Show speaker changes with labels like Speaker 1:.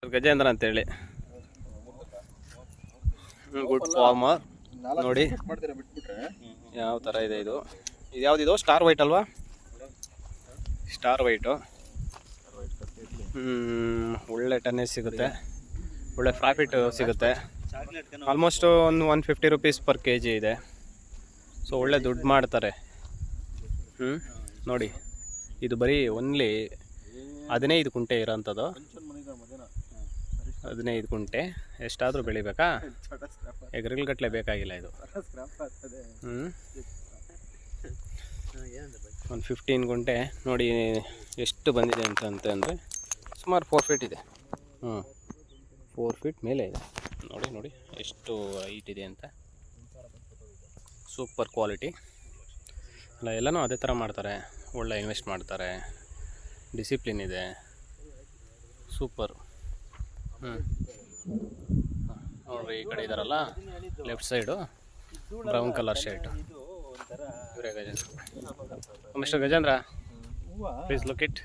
Speaker 1: ಗಜೇಂದ್ರ ಅಂತೇಳಿ good farmer ನೋಡಿ ಯಾವ ಥರ ಇದೆ ಇದು. ಇದು ಯಾವುದಿದು ಸ್ಟಾರ್ ವೈಟ್ ಅಲ್ವಾ? Star white. ಒಳ್ಳೆ ಟನ್ನೇಜ್ ಸಿಗುತ್ತೆ, ಒಳ್ಳೆ ಪ್ರಾಫಿಟ್ ಸಿಗುತ್ತೆ. ಆಲ್ಮೋಸ್ಟ್ ಒಂದು 150 ರುಪೀಸ್ ಪರ್ kg ಇದೆ. ಸೊ ಒಳ್ಳೆ ದುಡ್ಡು ಮಾಡ್ತಾರೆ. ನೋಡಿ ಇದು ಬರೀ ಓನ್ಲಿ 15 ಕುಂಟೆ ಇರೋಂಥದ್ದು. 15 ಕುಂಟೆ ಎಷ್ಟಾದರೂ ಬೆಳಿಬೇಕಾ? ಎಗ್ರಿಲ್ಗಟ್ಟಲೆ ಬೇಕಾಗಿಲ್ಲ ಇದು. ಒಂದು 15 ಗುಂಟೆ ನೋಡಿ ಎಷ್ಟು ಬಂದಿದೆ ಅಂತಂದರೆ ಸುಮಾರು 4 ಫೀಟ್ ಇದೆ. 4 ಫೀಟ್ ಮೇಲೆ ಇದೆ. ನೋಡಿ ಎಷ್ಟು ಹೈಟ್ ಇದೆ ಅಂತ. ಸೂಪರ್ ಕ್ವಾಲಿಟಿ ಎಲ್ಲನೂ ಅದೇ ಥರ ಮಾಡ್ತಾರೆ. ಒಳ್ಳೆ ಇನ್ವೆಸ್ಟ್ ಮಾಡ್ತಾರೆ, ಡಿಸಿಪ್ಲಿನ್ ಇದೆ, ಸೂಪರ್. ನೋಡ್ರಿ ಈ ಕಡೆ ಇದಾರಲ್ಲ left side brown colour shirt ಇವರೇ Gajendra. Mister Gajendra, please look it.